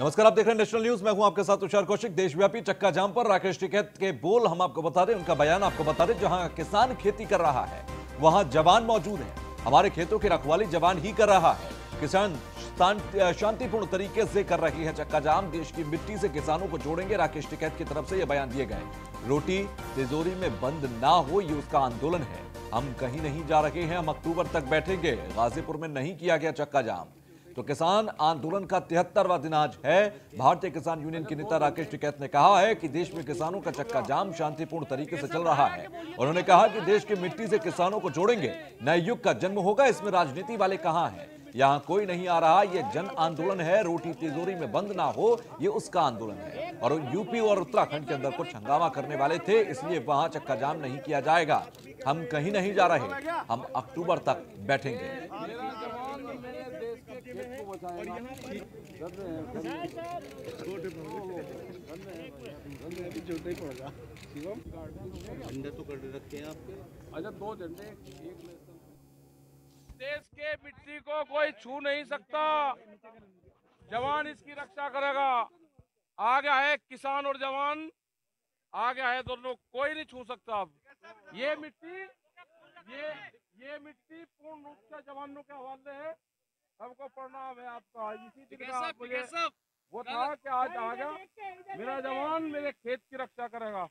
नमस्कार, आप देख रहे हैं नेशनल न्यूज। मैं हूं आपके साथ तुषार कौशिक। देशव्यापी चक्का जाम पर राकेश टिकैत के बोल हम आपको बता दें, उनका बयान आपको बता दें। जहां किसान खेती कर रहा है वहां जवान मौजूद है। हमारे खेतों की रखवाली जवान ही कर रहा है। किसान शांतिपूर्ण तरीके से कर रही है चक्का जाम। देश की मिट्टी से किसानों को जोड़ेंगे, राकेश टिकैत की तरफ से यह बयान दिए गए। रोटी तिजोरी में बंद ना हो, ये उसका आंदोलन है। हम कहीं नहीं जा रहे हैं, हम अक्टूबर तक बैठेंगे। गाजीपुर में नहीं किया गया चक्का जाम। तो किसान आंदोलन का 73वां दिन आज है। भारतीय किसान यूनियन के नेता राकेश टिकैत ने कहा है कि देश में किसानों का चक्का जाम शांतिपूर्ण तरीके से चल रहा है। उन्होंने कहा कि देश की मिट्टी से किसानों को जोड़ेंगे, नए युग का जन्म होगा। इसमें राजनीति वाले कहां हैं? यहां कोई नहीं आ रहा, यह जन आंदोलन है। रोटी तिजोरी में बंद ना हो, ये उसका आंदोलन है। और यूपी और उत्तराखंड के अंदर कुछ हंगामा करने वाले थे, इसलिए वहां चक्का जाम नहीं किया जाएगा। हम कहीं नहीं जा रहे, हम अक्टूबर तक बैठेंगे। झंडे तो कर रखे हैं आपके। अच्छा, 2 झंडे, एक देश के मिट्टी को कोई छू नहीं सकता। जवान इसकी रक्षा करेगा। आ गया है किसान और जवान, आ गया है दोनों, कोई नहीं छू सकता। अब ये मिट्टी पूर्ण रूप से जवानों के हवाले है। सबको प्रणाम है आपका। इसी तरह वो था कि आज आ गया मेरा जवान, मेरे खेत की रक्षा करेगा।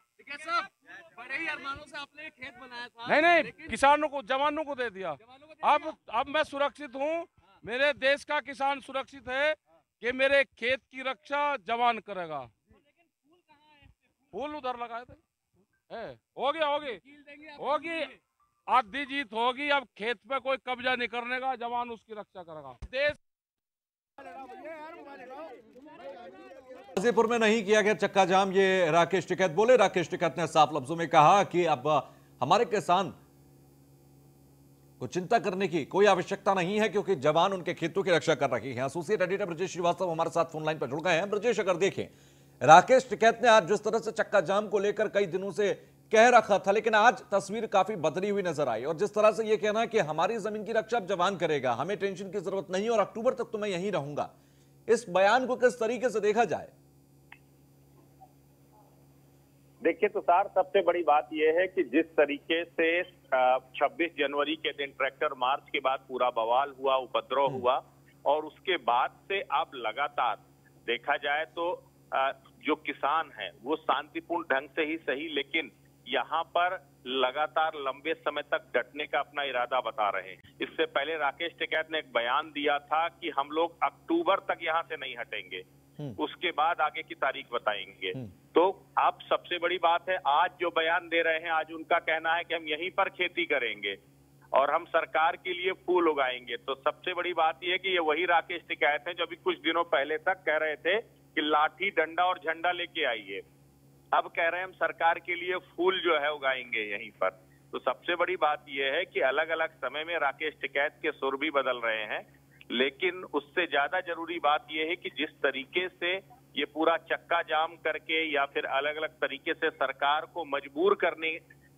बड़े ही अरमानों से आपने खेत बनाया था। नहीं, किसानों को, जवानों को दे दिया। अब मैं सुरक्षित हूँ। मेरे देश का किसान सुरक्षित है कि मेरे खेत की रक्षा जवान करेगा। फूल उधर लगाए थे। होगी आधी जीत होगी। अब खेत पे कोई कब्जा नहीं करने का, जवान उसकी रक्षा करेगा। देश गाजीपुर में नहीं किया गया चक्का जाम, ये राकेश टिकैत बोले। राकेश टिकैत ने साफ लफ्जों में कहा कि अब हमारे किसान को चिंता करने की कोई आवश्यकता नहीं है, क्योंकि जवान उनके खेतों की रक्षा कर रही हैं। एसोसिएट एडिटर ब्रजेश श्रीवास्तव हमारे साथ फोन लाइन पर जुड़ गए हैं। ब्रजेश, अगर देखें, राकेश टिकैत ने आज जिस तरह से चक्का जाम को लेकर कई दिनों से कह रखा था, लेकिन आज तस्वीर काफी बदली हुई नजर आई। और जिस तरह से यह कहना कि हमारी जमीन की रक्षा अब जवान करेगा, हमें टेंशन की जरूरत नहीं और अक्टूबर तक तो मैं यहीं रहूंगा, इस बयान को किस तरीके से देखा जाए? देखिए तुषार, सबसे बड़ी बात यह है कि जिस तरीके से 26 जनवरी के दिन ट्रैक्टर मार्च के बाद पूरा बवाल हुआ, उपद्रव हुआ, और उसके बाद से अब लगातार देखा जाए तो जो किसान हैं वो शांतिपूर्ण ढंग से ही सही, लेकिन यहाँ पर लगातार लंबे समय तक डटने का अपना इरादा बता रहे हैं। इससे पहले राकेश टिकैत ने एक बयान दिया था कि हम लोग अक्टूबर तक यहाँ से नहीं हटेंगे, उसके बाद आगे की तारीख बताएंगे। तो अब सबसे बड़ी बात है, आज जो बयान दे रहे हैं, आज उनका कहना है कि हम यहीं पर खेती करेंगे और हम सरकार के लिए फूल उगाएंगे। तो सबसे बड़ी बात यह है कि ये वही राकेश टिकैत हैं जो अभी कुछ दिनों पहले तक कह रहे थे कि लाठी डंडा और झंडा लेके आइए। अब कह रहे हैं हम सरकार के लिए फूल जो है उगाएंगे यहीं पर। तो सबसे बड़ी बात यह है कि अलग अलग समय में राकेश टिकैत के सुर भी बदल रहे हैं, लेकिन उससे ज्यादा जरूरी बात यह है कि जिस तरीके से ये पूरा चक्का जाम करके या फिर अलग अलग तरीके से सरकार को मजबूर करने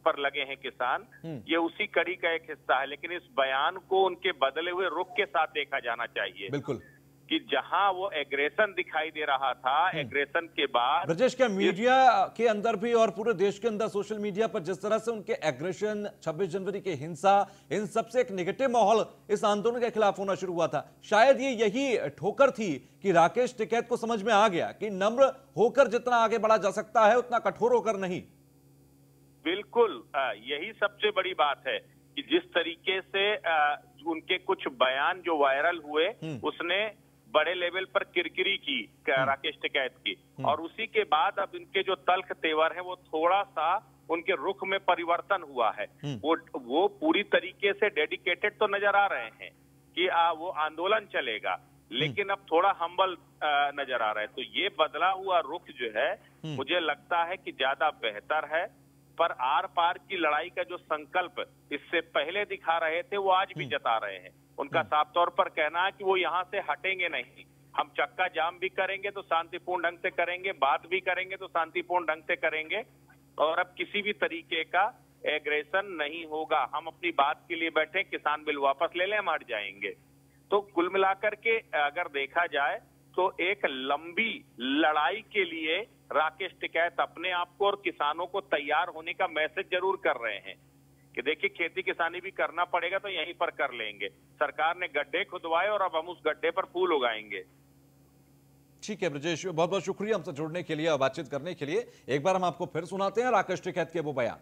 पर लगे हैं किसान, ये उसी कड़ी का एक हिस्सा है। लेकिन इस बयान को उनके बदले हुए रुख के साथ देखा जाना चाहिए। बिल्कुल, कि जहां वो एग्रेशन दिखाई दे रहा था, एग्रेशन के बाद ब्रजेश, क्या मीडिया के अंदर भी और पूरे देश के अंदर सोशल मीडिया पर जिस तरह से उनके एग्रेशन, 26 जनवरी की हिंसा, इन सबसे एक नेगेटिव माहौल इस आंदोलन के खिलाफ होना शुरू हुआ था, शायद ये यही ठोकर थी कि राकेश टिकैत को समझ में आ गया कि नम्र होकर जितना आगे बढ़ा जा सकता है उतना कठोर होकर नहीं। बिल्कुल, यही सबसे बड़ी बात है कि जिस तरीके से उनके कुछ बयान जो वायरल हुए, उसने बड़े लेवल पर किरकिरी की राकेश टिकैत की, और उसी के बाद अब इनके जो तल्ख तेवर है वो थोड़ा सा उनके रुख में परिवर्तन हुआ है। वो पूरी तरीके से डेडिकेटेड तो नजर आ रहे हैं कि वो आंदोलन चलेगा, लेकिन अब थोड़ा हम्बल नजर आ रहा है। तो ये बदला हुआ रुख जो है, मुझे लगता है कि ज्यादा बेहतर है। पर आर पार की लड़ाई का जो संकल्प इससे पहले दिखा रहे थे, वो आज भी जता रहे हैं। उनका साफ तौर पर कहना है कि वो यहाँ से हटेंगे नहीं, हम चक्का जाम भी करेंगे तो शांतिपूर्ण ढंग से करेंगे, बात भी करेंगे तो शांतिपूर्ण ढंग से करेंगे, और अब किसी भी तरीके का एग्रेशन नहीं होगा। हम अपनी बात के लिए बैठे, किसान बिल वापस ले लें, हम हट जाएंगे। तो कुल मिलाकर के अगर देखा जाए तो एक लंबी लड़ाई के लिए राकेश टिकैत अपने आप को और किसानों को तैयार होने का मैसेज जरूर कर रहे हैं कि देखिए खेती किसानी भी करना पड़ेगा तो यहीं पर कर लेंगे। सरकार ने गड्ढे खुदवाए और अब हम उस गड्ढे पर फूल उगाएंगे। ठीक है ब्रजेश, बहुत बहुत शुक्रिया हमसे जुड़ने के लिए और बातचीत करने के लिए। एक बार हम आपको फिर सुनाते हैं राकेश टिकैत के वो बयान।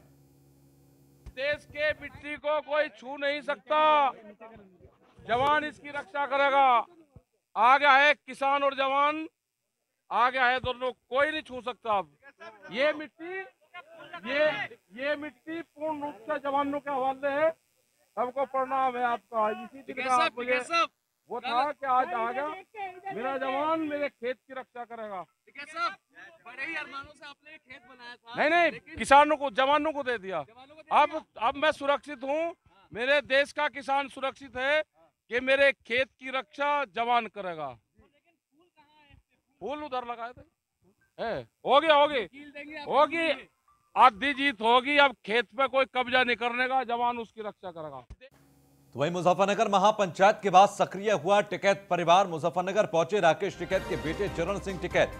देश के मिट्टी को कोई छू नहीं सकता, जवान इसकी रक्षा करेगा। आ गया है किसान और जवान, आ गया है दोनों, कोई नहीं छू सकता। अब ये मिट्टी पूर्ण रूप से जवानों के हवाले है। सबको प्रणाम है आपका। इसी दिन का मुझे वो था कि आज आ गया मेरा जवान मेरे खेत की रक्षा करेगा। बड़े ही अरमानों से आपने खेत बनाया था। नहीं, किसानों को, जवानों को दे दिया। अब मैं सुरक्षित हूँ। मेरे देश का किसान सुरक्षित है कि मेरे खेत की रक्षा जवान करेगा। फूल उधर लगाए थे। होगी आधी जीत होगी। अब खेत पे कोई कब्जा नहीं करने का, जवान उसकी रक्षा करेगा। तो वहीं मुजफ्फरनगर महापंचायत के बाद सक्रिय हुआ टिकैत परिवार। मुजफ्फरनगर पहुंचे राकेश टिकैत के बेटे चरण सिंह टिकैत।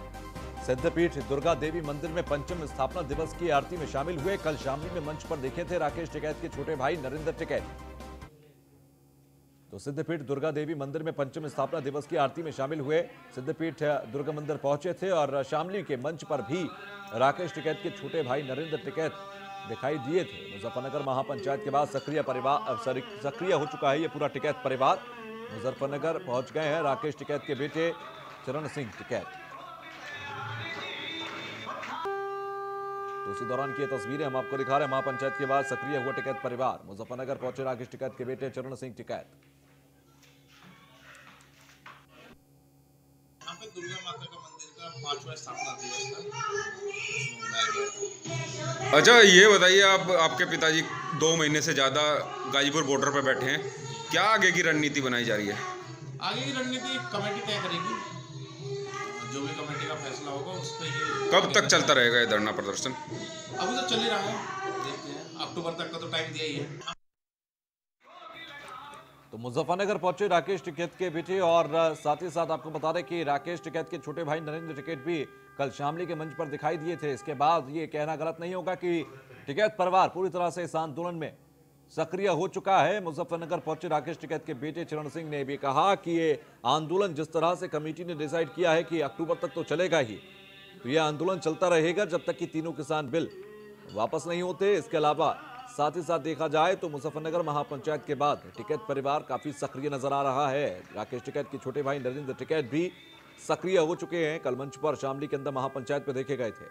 सिद्धपीठ दुर्गा देवी मंदिर में पंचम स्थापना दिवस की आरती में शामिल हुए। कल शामली में मंच पर देखे थे राकेश टिकैत के छोटे भाई नरेंद्र टिकैत। तो सिद्धपीठ दुर्गा देवी मंदिर में पंचम स्थापना दिवस की आरती में शामिल हुए। सिद्धपीठ दुर्गा मंदिर पहुंचे थे और शामली के मंच पर भी राकेश टिकैत के छोटे भाई नरेंद्र टिकैत दिखाई दिए थे। मुजफ्फरनगर महापंचायत के बाद सक्रिय हो चुका है ये पूरा टिकैत परिवार। मुजफ्फरनगर पहुंच गए हैं राकेश टिकैत के बेटे चरण सिंह टिकैत। तो उसी दौरान की तस्वीरें हम आपको दिखा रहे हैं। महापंचायत के बाद सक्रिय हुआ टिकैत परिवार। मुजफ्फरनगर पहुंचे राकेश टिकैत के बेटे चरण सिंह टिकैत। यहाँ पे दुर्गा माता का मंदिर का 5वां स्थापना दिवस था। अच्छा, ये बताइए, आप आपके पिताजी 2 महीने से ज़्यादा गाजीपुर बॉर्डर पर बैठे हैं, क्या आगे की रणनीति बनाई जा रही है? आगे की रणनीति कमेटी तय करेगी। जो भी कमेटी का फैसला होगा उस पर ये। कब तक चलता रहेगा ये धरना प्रदर्शन? अभी तो चल ही रहा है, देखते हैं। अक्टूबर तक का तो टाइम दिया ही है। तो मुजफ्फरनगर पहुंचे राकेश टिकैत के बेटे और साथ ही साथ आपको बता दें कि राकेश टिकैत के छोटे भाई नरेंद्र टिकैत भी कल शामली के मंच पर दिखाई दिए थे। इसके बाद ये कहना गलत नहीं होगा कि टिकैत परिवार पूरी तरह से इस आंदोलन में सक्रिय हो चुका है। मुजफ्फरनगर पहुंचे राकेश टिकैत के बेटे चरण सिंह ने भी कहा कि ये आंदोलन जिस तरह से कमेटी ने डिसाइड किया है कि अक्टूबर तक तो चलेगा ही, तो ये आंदोलन चलता रहेगा जब तक कि तीनों किसान बिल वापस नहीं होते। इसके अलावा साथ ही साथ देखा जाए तो मुजफ्फरनगर महापंचायत के बाद टिकैत परिवार काफी सक्रिय नजर आ रहा है। राकेश टिकैत के छोटे भाई नरेंद्र टिकैत भी सक्रिय हो चुके हैं। कल मंच पर शामली के अंदर महापंचायत पे देखे गए थे।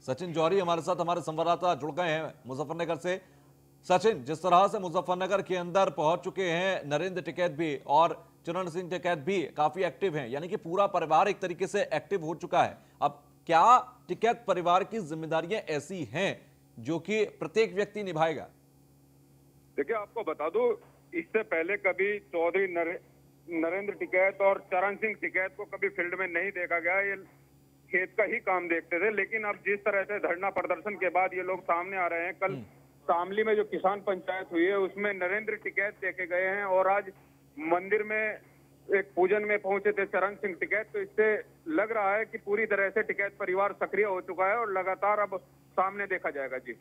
सचिन जौहरी हमारे साथ, हमारे संवाददाता जुड़ गए हैं मुजफ्फरनगर से। सचिन, जिस तरह से मुजफ्फरनगर के अंदर पहुंच चुके हैं नरेंद्र टिकैत भी और चरण सिंह टिकैत भी काफी एक्टिव हैं, यानी कि पूरा परिवार एक तरीके से एक्टिव हो चुका है। अब क्या टिकैत परिवार की जिम्मेदारियां ऐसी हैं जो कि प्रत्येक व्यक्ति निभाएगा? देखिए, आपको बता दूं, इससे पहले कभी चौधरी नरेंद्र टिकैत और चरण सिंह टिकैत को कभी फील्ड में नहीं देखा गया। ये खेत का ही काम देखते थे, लेकिन अब जिस तरह से धरना प्रदर्शन के बाद ये लोग सामने आ रहे हैं, कल शामली में जो किसान पंचायत हुई है उसमें नरेंद्र टिकैत देखे गए हैं और आज मंदिर में एक पूजन में पहुंचे थे चरण सिंह टिकैत। तो इससे लग रहा है कि पूरी तरह से टिकैत परिवार सक्रिय हो चुका है और लगातार अब सामने देखा जाएगा। जी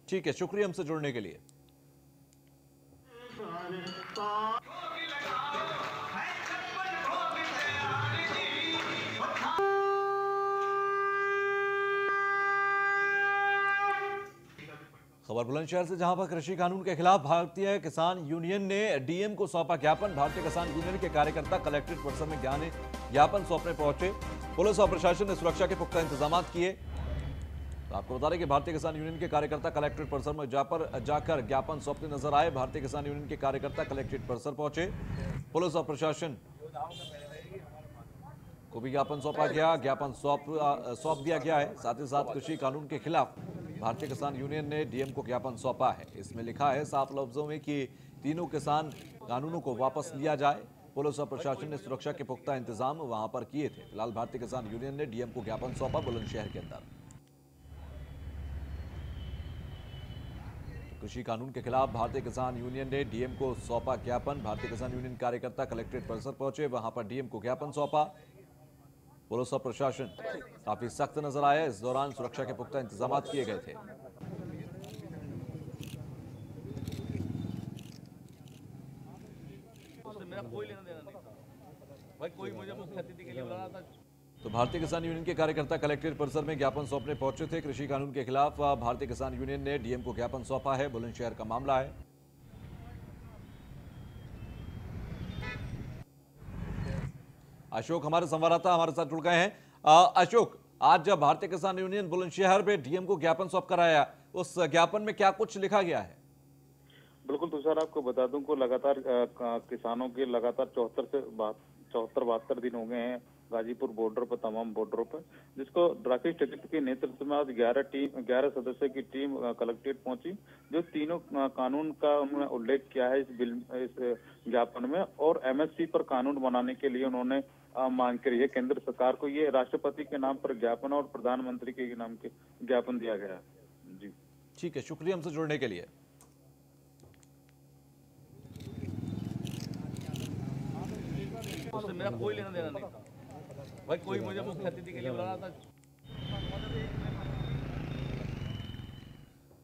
ठीक है, शुक्रिया हमसे जुड़ने के लिए। खबर बुलंदशहर से, जहां पर कृषि कानून के खिलाफ भारतीय किसान यूनियन ने डीएम को सौंपा ज्ञापन। भारतीय किसान यूनियन के कार्यकर्ता कलेक्ट्रेट परिसर में ज्ञापन सौंपने पहुंचे। पुलिस और प्रशासन ने सुरक्षा के पुख्ता इंतजाम किए। तो आपको बता दें कि भारतीय किसान यूनियन के कार्यकर्ता कलेक्ट्रेट परिसर में जाकर ज्ञापन सौंपने नजर आए। भारतीय किसान यूनियन के कार्यकर्ता कलेक्ट्रेट परिसर पहुंचे। पुलिस और प्रशासन को भी ज्ञापन सौंपा गया, ज्ञापन सौंप दिया गया है। साथ ही साथ कृषि कानून के खिलाफ भारतीय किसान यूनियन ने डीएम को ज्ञापन सौंपा है। इसमें लिखा है साफ लफ्जों में कि तीनों किसान कानूनों को वापस लिया जाए। पुलिस और प्रशासन ने सुरक्षा के पुख्ता इंतजाम वहां पर किए थे। फिलहाल भारतीय किसान यूनियन ने डीएम को ज्ञापन सौंपा बुलंदशहर के अंदर। कृषि कानून के खिलाफ भारतीय किसान यूनियन ने डीएम को सौंपा ज्ञापन। भारतीय किसान यूनियन कार्यकर्ता कलेक्ट्रेट परिसर पहुंचे, वहां पर डीएम को ज्ञापन सौंपा। पुलिस और प्रशासन काफी सख्त नजर आया। इस दौरान सुरक्षा के पुख्ता इंतजाम किए गए थे। मेरा कोई लेना देना नहीं था भाई, कोई मुझे मुख्य अतिथि के लिए बुला रहा था। तो भारतीय किसान यूनियन के कार्यकर्ता कलेक्ट्रेट परिसर में ज्ञापन सौंपने पहुंचे थे। कृषि कानून के खिलाफ भारतीय किसान यूनियन ने डीएम को ज्ञापन सौंपा है। बुलंदशहर का मामला है। अशोक हमारे संवाददाता हमारे साथ जुड़ गए हैं। अशोक, आज जब भारतीय किसान यूनियन बुलंदशहर में डीएम को ज्ञापन सौंप कर आया, उस ज्ञापन में क्या कुछ लिखा गया है? बिल्कुल तुषार, आपको बता दूं को लगातार किसानों के लगातार 72 दिन हो गए हैं गाजीपुर बॉर्डर पर, तमाम बॉर्डरों पर, जिसको राकेश टिकैत के नेतृत्व में आज 11 सदस्य की टीम कलेक्ट्रेट पहुंची, जो तीनों कानून का उन्होंने उल्लेख किया है इस ज्ञापन में, और एमएसपी पर कानून बनाने के लिए उन्होंने मांग करी है केंद्र सरकार को। ये राष्ट्रपति के नाम पर ज्ञापन और प्रधानमंत्री के नाम के ज्ञापन दिया गया है। जी ठीक है, शुक्रिया हमसे जुड़ने के लिए। उससे मेरा कोई लेना देना नहीं था भाई, कोई मुझे मुख्य अतिथि के लिए बुला रहा था।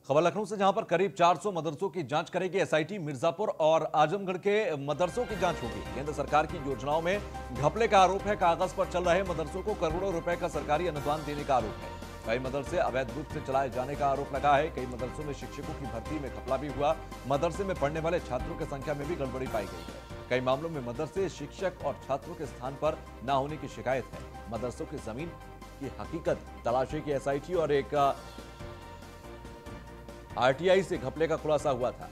खबर लखनऊ से, जहां पर करीब 400 मदरसों की जांच करेगी एसआईटी। मिर्जापुर और आजमगढ़ के मदरसों की जांच होगी। केंद्र सरकार की योजनाओं में घपले का आरोप है। कागज पर चल रहे मदरसों को करोड़ों रुपए का सरकारी अनुदान देने का आरोप है। कई मदरसे अवैध रूप से चलाए जाने का आरोप लगा है। कई मदरसों में शिक्षकों की भर्ती में घपला भी हुआ। मदरसे में पढ़ने वाले छात्रों की संख्या में भी गड़बड़ी पाई गई है। कई मामलों में मदरसे शिक्षक और छात्रों के स्थान पर न होने की शिकायत है। मदरसों की जमीन की हकीकत तलाशेगी एसआईटी और एक आरटीआई से घपले का खुलासा हुआ था।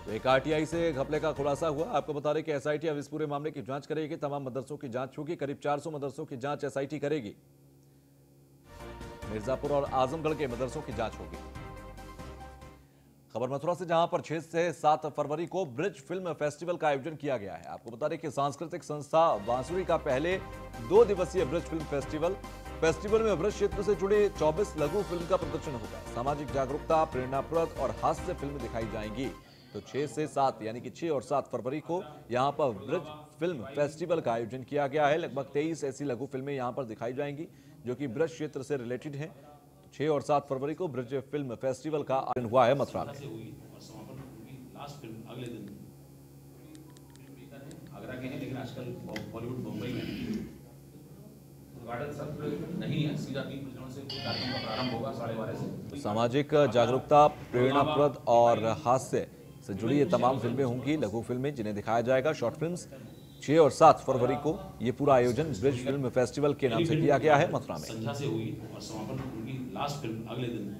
तो एक आरटीआई से घपले का खुलासा हुआ। आपको बता दें कि एसआईटी अब इस पूरे मामले की जांच करेगी। तमाम मदरसों की जांच होगी। करीब 400 मदरसों की जांच एसआईटी करेगी। मिर्जापुर और आजमगढ़ के मदरसों की जांच होगी। खबर मथुरा से, जहां पर 6 से 7 फरवरी को ब्रिज फिल्म फेस्टिवल का आयोजन किया गया है। आपको बता दें कि सांस्कृतिक संस्था बांसुरी का पहले 2 दिवसीय ब्रिज फिल्म फेस्टिवल में ब्रिज क्षेत्र से जुड़े 24 लघु फिल्म का प्रदर्शन होगा। सामाजिक जागरूकता, प्रेरणाप्रद और हास्य फिल्म दिखाई जाएंगी। तो 6 से 7 यानी कि 6 और 7 फरवरी को यहां पर ब्रिज फिल्म फेस्टिवल का आयोजन किया गया है। लगभग 23 ऐसी लघु फिल्में यहां पर दिखाई जाएंगी जो कि ब्रिज क्षेत्र से रिलेटेड हैं। 6 और 7 फरवरी को ब्रिज फिल्म फेस्टिवल का आयोजन हुआ है मथुरा में। लास्ट फिल्म अगले दिन आगरा के हैं, लेकिन आजकल बॉलीवुड मुंबई में उद्घाटन सत्र नहीं है, सीधा 3 बजे से कार्यक्रम का प्रारंभ होगा 12:30 से। सामाजिक जागरूकता, प्रेरणाप्रद और हास्य से जुड़ी ये तमाम फिल्में होंगी, लघु फिल्में जिन्हें दिखाया जाएगा, शॉर्ट फिल्म्स। 6 और 7 फरवरी को ये पूरा आयोजन ब्रिज फिल्म फेस्टिवल के नाम से किया गया है मथुरा में। संध्या से हुई और समापन उनकी लास्ट फिल्म अगले दिन है।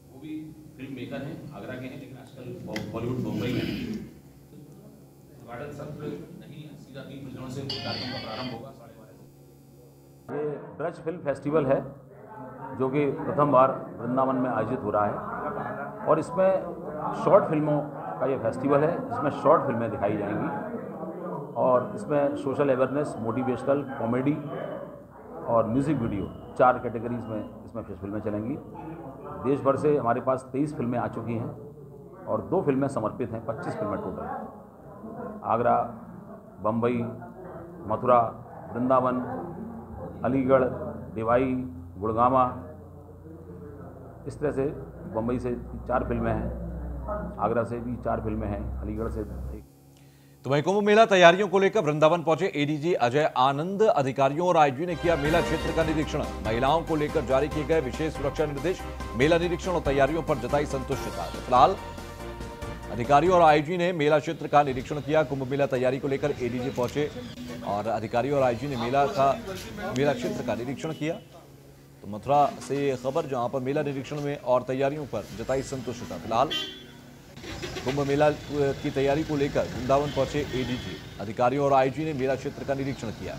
वो भी फिल्म मेकर हैं, आगरा के हैं, लेकिन आजकल बॉलीवुड मुंबई में उद्घाटन सत्र नहीं है, सीधा 3 बजे से कार्यक्रम का प्रारंभ होगा 12:30 से। ये ब्रज फिल्म फेस्टिवल है जो कि प्रथम बार वृंदावन में आयोजित हो रहा है, और इसमें शॉर्ट फिल्मों का ये फेस्टिवल है, जिसमें शॉर्ट फिल्में दिखाई जाएंगी, और इसमें सोशल अवेयरनेस, मोटिवेशनल, कॉमेडी और म्यूज़िक वीडियो 4 कैटेगरीज में इसमें फिल्में चलेंगी। देश भर से हमारे पास 23 फिल्में आ चुकी हैं और 2 फिल्में समर्पित हैं, 25 फिल्में टोटल। आगरा, बम्बई, मथुरा, वृंदावन, अलीगढ़, डिवाई, गुड़गामा, इस तरह से बम्बई से 4 फिल्में हैं, आगरा से भी 4 फिल्में हैं, अलीगढ़ से 1। तो वहीं कुंभ मेला तैयारियों को लेकर वृंदावन पहुंचे एडीजी अजय आनंद। अधिकारियों और आईजी ने किया मेला क्षेत्र का निरीक्षण। महिलाओं को लेकर जारी किए गए विशेष सुरक्षा निर्देश। मेला निरीक्षण और तैयारियों पर जताई संतुष्टता। फिलहाल अधिकारियों और आईजी ने मेला क्षेत्र का निरीक्षण किया। कुंभ मेला तैयारी को लेकर एडीजी पहुंचे और अधिकारियों और आईजी ने मेला क्षेत्र का निरीक्षण किया। तो मथुरा से खबर, जहां पर मेला निरीक्षण में और तैयारियों पर जताई संतुष्टता। फिलहाल कुंभ मेला की तैयारी को लेकर वृंदावन पहुंचे एडीजी। अधिकारियों और आईजी ने मेला क्षेत्र का निरीक्षण किया।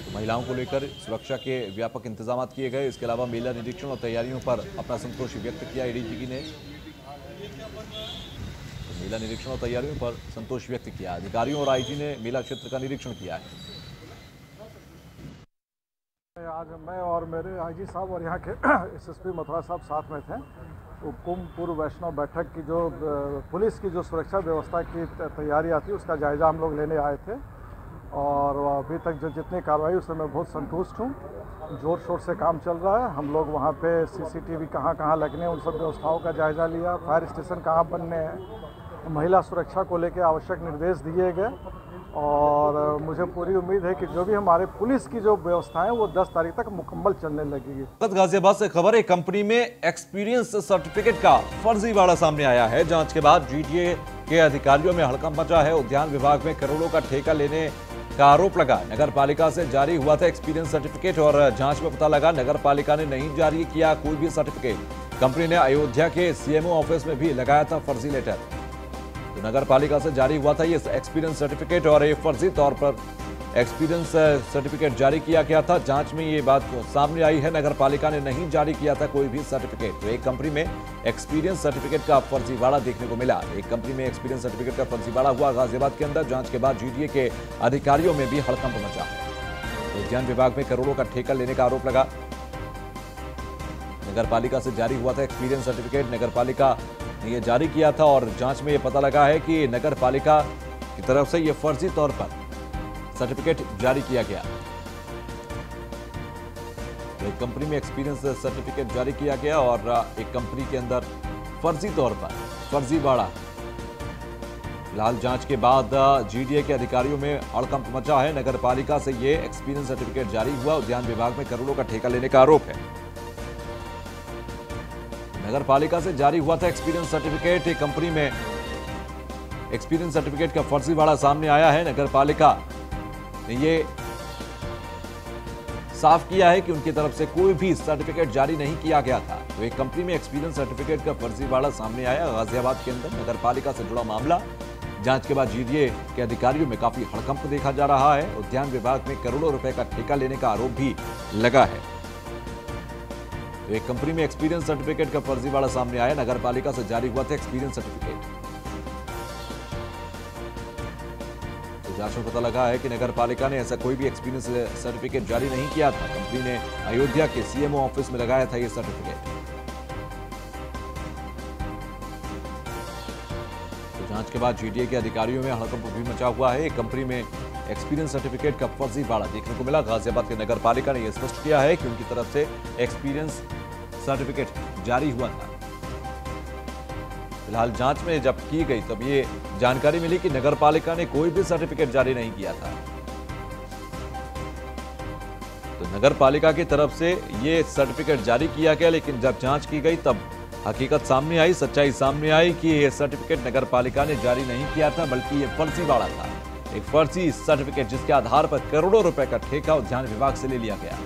महिलाओं को लेकर सुरक्षा के व्यापक इंतजाम किए गए। इसके अलावा मेला निरीक्षण और तैयारियों पर अपना संतोष व्यक्त किया एडीजीपी ने। मेला निरीक्षण और तैयारियों पर संतोष व्यक्त किया। अधिकारियों और आईजी ने मेला क्षेत्र का निरीक्षण किया है। आज मैं और मेरे आईजी साहब और यहाँ के एसएसपी मथुरा साहब साथ में थे। तो कुंभ पूर्व वैष्णव बैठक की जो पुलिस की जो सुरक्षा व्यवस्था की तैयारी आती है उसका जायजा हम लोग लेने आए थे। और अभी तक जो जितनी कार्रवाई उससे मैं बहुत संतुष्ट हूँ। जोर शोर से काम चल रहा है। हम लोग वहाँ पे सीसीटीवी कहाँ लगने उन सब व्यवस्थाओं का जायजा लिया। फायर स्टेशन कहाँ बनने हैं, महिला सुरक्षा को लेकर आवश्यक निर्देश दिए गए। और मुझे पूरी उम्मीद है कि जो भी हमारे पुलिस की जो व्यवस्था है वो 10 तारीख तक मुकम्मल चलने लगेगी। गाजियाबाद से खबर है, कंपनी में एक्सपीरियंस सर्टिफिकेट का फर्जीवाड़ा सामने आया है। जांच के बाद जीडीए के अधिकारियों में हड़कंप मचा है। उद्यान विभाग में करोड़ों का ठेका लेने का आरोप लगा। नगर पालिका से जारी हुआ था एक्सपीरियंस सर्टिफिकेट और जांच में पता लगा नगर पालिका ने नहीं जारी किया कोई भी सर्टिफिकेट। कंपनी ने अयोध्या के सीएमओ ऑफिस में भी लगाया था फर्जी लेटर। तो नगर पालिका से जारी हुआ था ये एक्सपीरियंस सर्टिफिकेट और ये फर्जी तौर पर एक्सपीरियंस सर्टिफिकेट जारी किया गया था। जांच में ये बात सामने आई है, नगर पालिका ने नहीं जारी किया था कोई भी सर्टिफिकेट। तो एक कंपनी में एक्सपीरियंस सर्टिफिकेट का फर्जीवाड़ा देखने को मिला। एक कंपनी में एक्सपीरियंस सर्टिफिकेट का फर्जीवाड़ा हुआ गाजियाबाद के अंदर। जांच के बाद जीडीए के अधिकारियों में भी हड़कंप मचा। तो उद्यान विभाग में करोड़ों का ठेका लेने का आरोप लगा। नगर पालिका से जारी हुआ था एक्सपीरियंस सर्टिफिकेट, नगर पालिका ने यह जारी किया था और जांच में यह पता लगा है कि नगर पालिका की तरफ से यह फर्जी तौर पर सर्टिफिकेट जारी किया गया। तो एक कंपनी में एक्सपीरियंस सर्टिफिकेट जारी किया गया और एक कंपनी के अंदर फर्जी तौर पर फर्जीवाड़ा। फिलहाल जांच के बाद जीडीए के अधिकारियों में हड़कंप मचा है। नगर पालिका से यह एक्सपीरियंस सर्टिफिकेट जारी हुआ। उद्यान विभाग में करोड़ों का ठेका लेने का आरोप है। नगर पालिका से जारी हुआ था एक्सपीरियंस सर्टिफिकेट। एक कंपनी में एक्सपीरियंस सर्टिफिकेट का फर्जीवाड़ा सामने आया है। नगर पालिका ने ये साफ किया है कि उनकी तरफ से कोई भी सर्टिफिकेट जारी नहीं किया गया था। तो एक कंपनी में एक्सपीरियंस सर्टिफिकेट का फर्जीवाड़ा सामने आया गाजियाबाद के अंदर। नगर पालिका से जुड़ा मामला। जांच के बाद जीडीए के अधिकारियों में काफी हड़कंप देखा जा रहा है। उद्यान विभाग में करोड़ों रुपए का ठेका लेने का आरोप भी लगा है। तो एक कंपनी में एक्सपीरियंस सर्टिफिकेट का फर्जीवाड़ा सामने आया। नगर पालिका से जारी हुआ था एक्सपीरियंस सर्टिफिकेट। तो जांच में पता लगा है कि नगर पालिका ने ऐसा कोई भी एक्सपीरियंस सर्टिफिकेट जारी नहीं किया था। कंपनी ने अयोध्या के सीएमओ ऑफिस में लगाया था यह सर्टिफिकेट। तो जांच के बाद जीडीए के अधिकारियों में हड़कंप भी मचा हुआ है। एक कंपनी में एक्सपीरियंस सर्टिफिकेट का फर्जीवाड़ा देखने को मिला। गाजियाबाद के नगर पालिका ने यह स्पष्ट किया है कि उनकी तरफ से एक्सपीरियंस सर्टिफिकेट जारी हुआ था। फिलहाल जांच में जब की गई तब ये जानकारी मिली कि नगर पालिका ने कोई भी सर्टिफिकेट जारी नहीं किया था। तो नगर पालिका की तरफ से ये सर्टिफिकेट जारी किया गया, लेकिन जब जांच की गई तब हकीकत सामने आई, सच्चाई सामने आई कि ये सर्टिफिकेट नगर पालिका ने जारी नहीं किया था, बल्कि ये फर्जीवाड़ा था। एक फर्जी सर्टिफिकेट जिसके आधार पर करोड़ों रुपए का ठेका उद्यान विभाग से ले लिया गया।